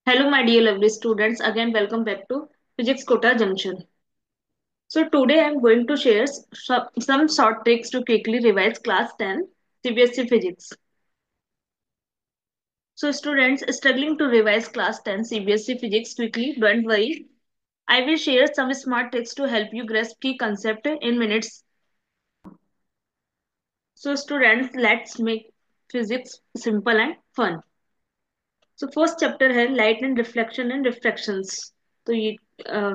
Hello, my dear lovely students. Again, welcome back to Physics Kota Junction. So, today I am going to share some short tricks to quickly revise class 10 CBSE Physics. So, students struggling to revise class 10 CBSE Physics quickly, don't worry. I will share some smart tricks to help you grasp key concept in minutes. So, students, let's make physics simple and fun. So first chapter है light and reflection and रिफ्रैक्शंस। तो ये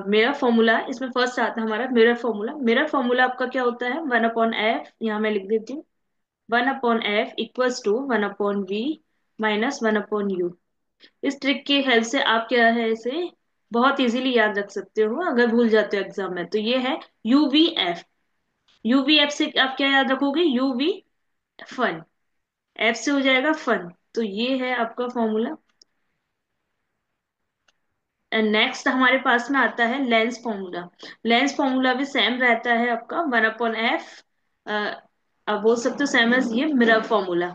मेरा formula इसमें first आता है हमारा मेरा formula आपका क्या होता है 1/f। यहाँ मैं लिख देती हूँ 1/f equals to 1/v minus 1/u। इस ट्रिक की हेल्प से आप क्या है इसे बहुत इजीली याद रख सकते हो अगर भूल जाते हो एग्जाम में। तो ये है UVF। UVF से आप क्या याद रखोगे UV फन। एफ से हो जाएगा फन। तो ये है आपका फॉर्मूला। एंड नेक्स्ट हमारे पास में आता है लेंस फॉर्मूला। लेंस फॉर्मूला भी सेम रहता है आपका 1/f। आप बोल सकते हो सेम एज ये मिरर फॉर्मूला।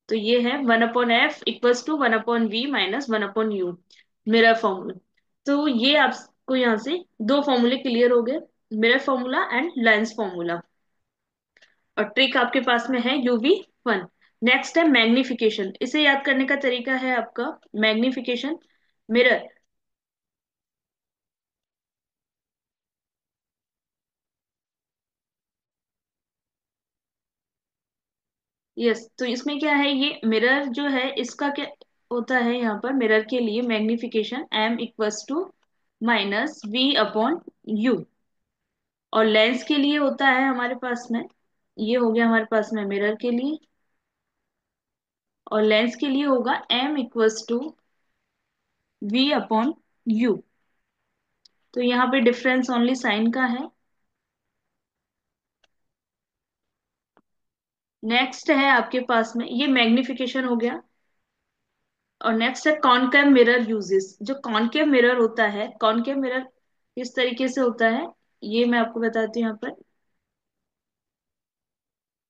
तो ये है 1/f equals to 1/v minus 1/u mirror formula. तो ये आपको यहाँ से दो फॉर्मूले क्लियर हो गए, mirror formula and lens formula. और ट्रिक आपके पास में है UV1। नेक्स्ट है मैग्निफिकेशन। इसे याद करने का तरीका है आपका मैग्निफिकेशन मिरर। यस, तो इसमें क्या है ये मिरर जो है इसका क्या होता है यहाँ पर मिरर के लिए magnification M equals to minus V/U। और लेंस के लिए होता है हमारे पास में ये हो गया हमारे पास में मिरर के लिए। और लेंस के लिए होगा M इक्वल्स टू V/U। तो यहाँ पे डिफरेंस ओनली साइन का है। नेक्स्ट है आपके पास में ये मैग्निफिकेशन हो गया। और नेक्स्ट है कॉनकेव मिरर यूजेस। जो कॉनकेव मिरर होता है कॉनकेव मिरर किस तरीके से होता है ये मैं आपको बताती हूँ यहाँ पर।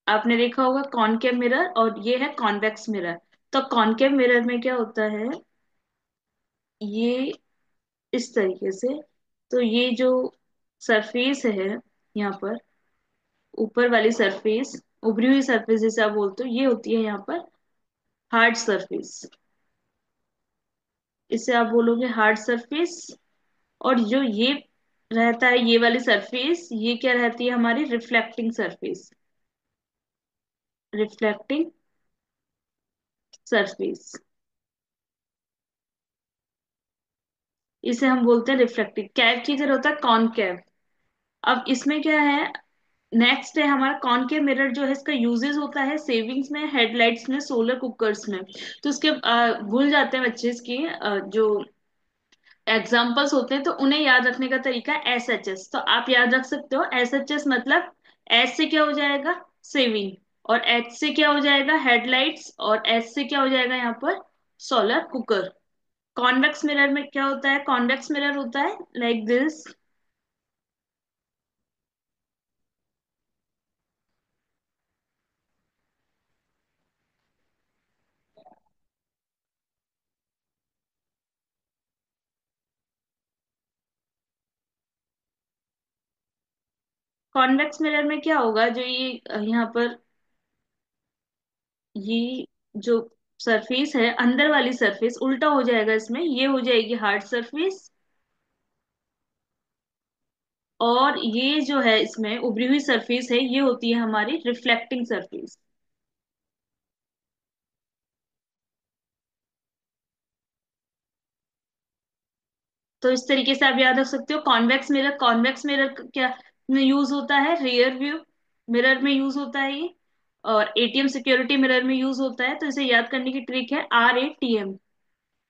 आपने देखा होगा कॉनकेव मिरर और ये है कॉन्वेक्स मिरर। तो कॉनकेव मिरर में क्या होता है ये इस तरीके से। तो ये जो सरफेस है यहाँ पर ऊपर वाली सरफेस उभरी हुई सरफेस जिसे आप बोलते हो ये होती है यहाँ पर हार्ड सरफेस। इसे आप बोलोगे हार्ड सरफेस। और जो ये रहता है ये वाली सरफेस ये क्या रहती है हमारी रिफ्लेक्टिंग सरफेस। रिफ्लेक्टिंग सरफेस इसे हम बोलते हैं रिफ्लेक्टिव। कैव की तरह होता है कॉनकेव। अब इसमें क्या है नेक्स्ट है हमारा कॉनकेव मिरर जो है इसका यूजेस होता है सेविंग्स में हेडलाइट्स में सोलर कुकर्स में। तो उसके भूल जाते हैं बच्चे इसकी जो एग्जाम्पल्स होते हैं तो उन्हें याद रखने का तरीका SHS। तो आप याद रख सकते हो SHS मतलब एस से क्या हो जाएगा सेविंग। और H से क्या हो जाएगा हेडलाइट्स और S से क्या हो जाएगा यहाँ पर सोलर कुकर। कॉन्वेक्स मिरर में क्या होता है कॉन्वेक्स मिरर होता है लाइक दिस। कॉन्वेक्स मिरर में क्या होगा जो ये यहाँ पर ये जो सरफेस है अंदर वाली सरफेस उल्टा हो जाएगा इसमें ये हो जाएगी हार्ड सरफेस। और ये जो है इसमें उभरी हुई सरफेस है ये होती है हमारी रिफ्लेक्टिंग सरफेस। तो इस तरीके से आप याद रख सकते हो कॉन्वेक्स मिरर क्या में यूज होता है रियर व्यू मिरर में यूज होता है ये। और ATM सिक्योरिटी मिरर में यूज होता है। तो इसे याद करने की ट्रिक है RATM।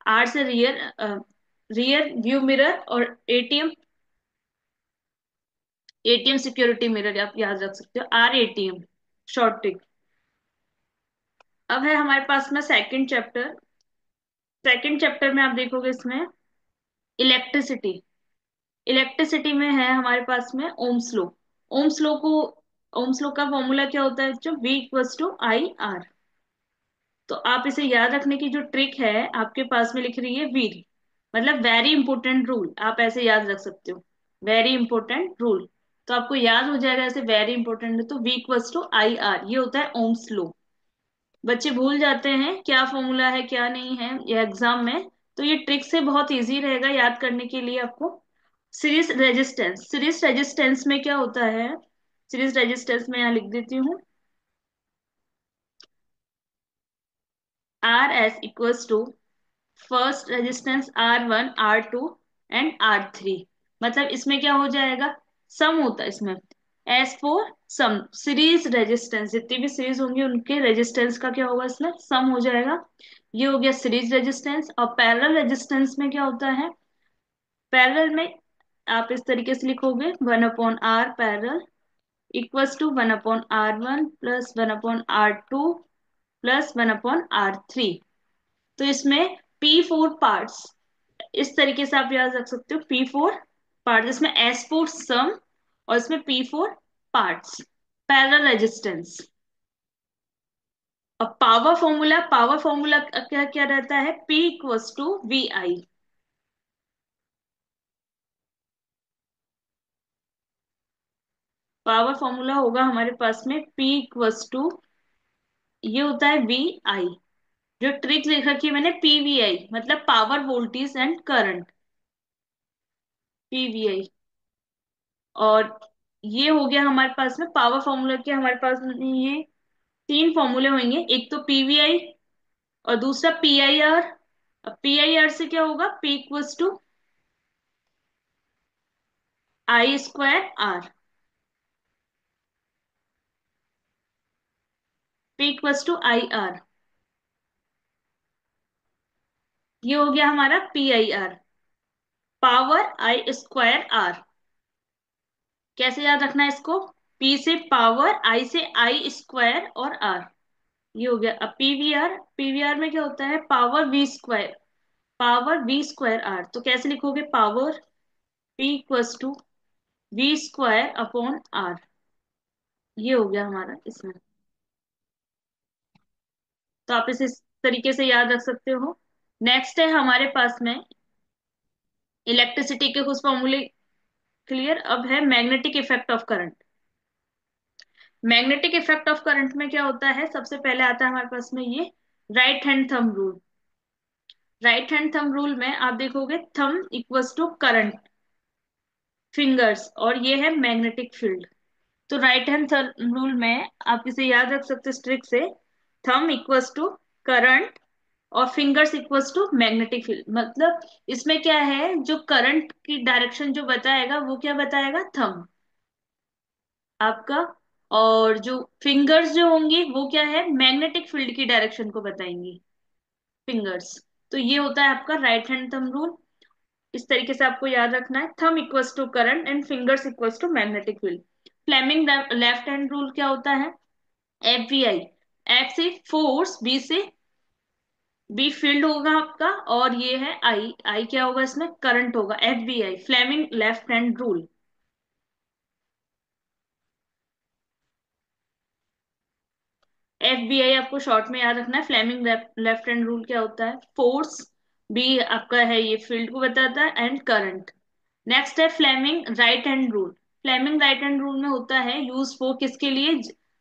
आर से रियर व्यू मिरर और एटीएम सिक्योरिटी मिरर आप याद रख सकते हो RATM शॉर्ट ट्रिक। अब है हमारे पास में सेकंड चैप्टर में आप देखोगे इसमें इलेक्ट्रिसिटी। इलेक्ट्रिसिटी में है हमारे पास में ओम्स लॉ। ओम्स लॉ को ओम्स लॉ का फॉर्मूला क्या होता है जो V = IR। तो आप इसे याद रखने की जो ट्रिक है आपके पास में लिख रही है वीर। मतलब वेरी इंपॉर्टेंट रूल, आप ऐसे याद रख सकते हो, वेरी इंपॉर्टेंट रूल। तो आपको याद हो जाएगा ऐसे, वेरी इंपॉर्टेंट है तो V equals to I R, ये होता है ओम्स लॉ। बच्चे भूल जाते हैं क्या फॉर्मूला है क्या नहीं है ये एग्जाम में, तो ये ट्रिक से बहुत इजी रहेगा याद करने के लिए आपको। सीरीज रेजिस्टेंस, सीरीज रेजिस्टेंस में क्या होता है, सीरीज रेजिस्टेंस में यहाँ लिख देती हूँ, R S equals to first resistance R1 R2 and R3। मतलब इसमें क्या हो जाएगा, सम होता है इसमें, एस फोर सम, सीरीज रेजिस्टेंस जितनी भी सीरीज होंगी उनके रेजिस्टेंस का क्या होगा इसमें सम हो जाएगा। ये हो गया सीरीज रेजिस्टेंस। और पैरेलल रेजिस्टेंस में क्या होता है, पैरेलल में आप इस तरीके से लिखोगे, 1/R parallel equals to 1/R1 plus 1/R2 plus 1/R3। तो इसमें P4 पार्ट्स, इस तरीके से आप याद रख सकते हो, P4 पार्ट, इसमें S4 सम और इसमें P4 पार्ट्स, पैरेलल रेजिस्टेंस। और पावर फॉर्मूला, पावर फॉर्मूला क्या क्या रहता है, P equals to V I. Power formula होगा हमारे पास में P इक्वल्स टू, ये होता है वी आई। जो ट्रिक लिख रखी है मैंने, PVI मतलब power voltage and current, PVI। और ये हो गया हमारे पास में पावर फॉर्मूला के, हमारे पास में ये तीन फॉर्मूले होंगे, एक तो PVI और दूसरा PIR। अब PIR से क्या होगा, P equals to I square R, P equals to IR। ये हो गया हमारा PIR, power I square R। कैसे याद रखना है इसको, P से पावर, I से I स्क्वायर और R। ये हो गया। अब PVR, PVR में क्या होता है, power V square, power V square R। तो कैसे लिखोगे, power P equals to V square upon R। ये हो गया हमारा इसमें। तो आप इसे इस तरीके से याद रख सकते हो। नेक्स्ट है हमारे पास में इलेक्ट्रिसिटी के कुछ फॉर्मूले। क्लियर। अब है magnetic effect of current. Magnetic effect of current में क्या होता है, सबसे पहले आता है हमारे पास में ये right hand thumb rule. Right hand thumb rule में आप देखोगे, thumb equals to current fingers, और ये है मैग्नेटिक फील्ड। तो राइट हैंड रूल में आप इसे याद रख सकते हो ट्रिक से, थंब इक्वल्स टू करंट और fingers equals to magnetic field. मतलब इसमें क्या है, जो करंट की डायरेक्शन जो बताएगा वो क्या बताएगा, थंब आपका। और जो फिंगर्स जो होंगी वो क्या है, मैग्नेटिक फील्ड की डायरेक्शन को बताएंगी फिंगर्स। तो ये होता है आपका राइट हैंड थंब रूल। इस तरीके से आपको याद रखना है, thumb equals to current and fingers equals to magnetic field. Fleming left hand rule क्या होता है, FBI, F से फोर्स, B से बी फील्ड होगा आपका, और ये है आई, आई क्या होगा इसमें, करंट होगा, FBI Fleming left hand rule. FBI आपको शॉर्ट में याद रखना है। फ्लेमिंग लेफ्ट हैंड रूल क्या होता है, फोर्स, बी आपका है ये फील्ड को बताता है, एंड करंट। नेक्स्ट है Fleming right hand rule. Fleming right hand rule में होता है यूज फॉर किसके लिए,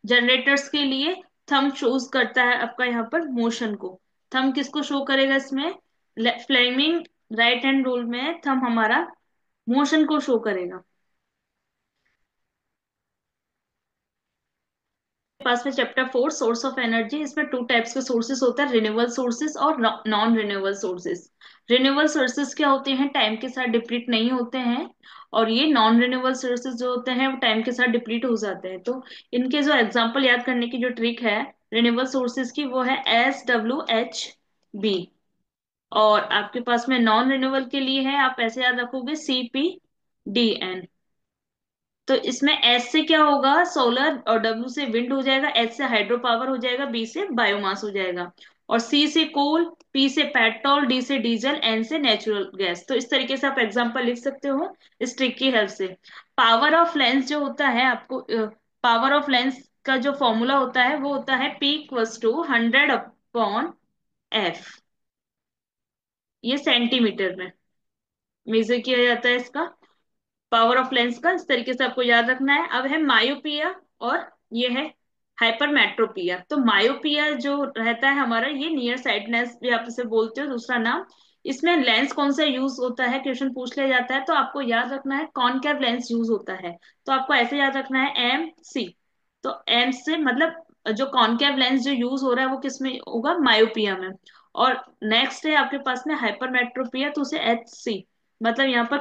जनरेटर्स के लिए। थंब शोज करता है आपका यहाँ पर मोशन को। थंब किसको शो करेगा इसमें, फ्लेमिंग राइट हैंड रूल में थंब हमारा मोशन को शो करेगा। पास में चैप्टर 4 सोर्स ऑफ एनर्जी, इसमें टू टाइप्स के सोर्सेस होते हैं, रिन्यूएबल सोर्सेस और non renewable sources. Renewable sources क्या होते हैं, टाइम के साथ डिप्लीट नहीं होते हैं। और ये नॉन रिन्यूएबल सोर्सेस जो होते हैं वो टाइम के साथ डिप्लीट हो जाते हैं। तो इनके जो एग्जांपल याद करने की जो ट्रिक है रिन्यूएबल सोर्सेज की, वो है SWHB। और आपके पास में नॉन रिन्यूएबल के लिए है, आप ऐसे याद रखोगे, CPDN। तो इसमें एस से क्या होगा, सोलर, और डब्ल्यू से विंड हो जाएगा, एच से हाइड्रो पावर हो जाएगा, बी से बायोमास हो जाएगा, और सी से कोल, पी से पेट्रोल, डी से डीजल, एन से नेचुरल गैस। तो इस तरीके से आप एग्जांपल लिख सकते हो इस ट्रिक की हेल्प से। पावर ऑफ लेंस जो होता है आपको, पावर ऑफ लेंस का जो फॉर्मूला होता है वो होता है P इक्वल्स टू 100/F, ये सेंटीमीटर में। मेजर किया जाता है इसका, पावर ऑफ लेंस का, इस तरीके से आपको याद रखना है। अब है मायोपिया और ये है हाइपरमेट्रोपिया। तो मायोपिया जो रहता है हमारा, ये नियर साइटनेस भी आप इसे बोलते हो, दूसरा नाम। इसमें लेंस कौन सा यूज होता है, क्वेश्चन पूछ लिया जाता है, तो आपको याद रखना है कॉनकेव लेंस यूज होता है। तो आपको ऐसे याद रखना है एम सी। तो एम से मतलब जो कॉनकेव लेंस जो यूज हो रहा है वो किस में होगा, मायोपिया में। और नेक्स्ट है आपके पास में हाइपरमेट्रोपिया, तो उसे एच सी, मतलब यहाँ पर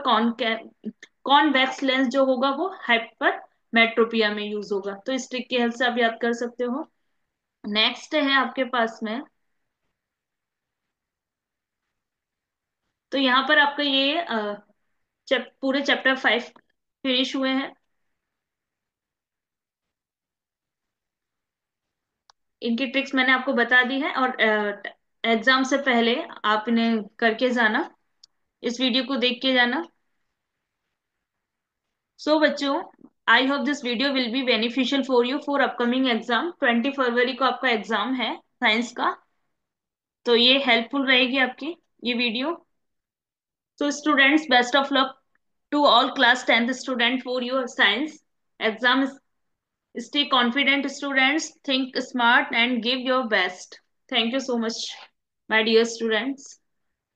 कॉन्वेक्स लेंस जो होगा वो हाइपर मेट्रोपिया में यूज होगा। तो इस ट्रिक की हेल्प से आप याद कर सकते हो। नेक्स्ट है आपके पास में, तो यहाँ पर आपका ये पूरे चैप्टर 5 फिनिश हुए हैं। इनकी ट्रिक्स मैंने आपको बता दी है, और एग्जाम से पहले आप इन्हें करके जाना, इस वीडियो को देख के जाना। सो बच्चों, I hope this video will be beneficial for you for upcoming exam. 20 फरवरी को आपका एग्जाम है साइंस का, तो ये हेल्पफुल रहेगी आपकी ये video. So students, best of luck to all class 10th student for your science exam. Stay confident students, think smart and give your best. Thank you so much, my dear students.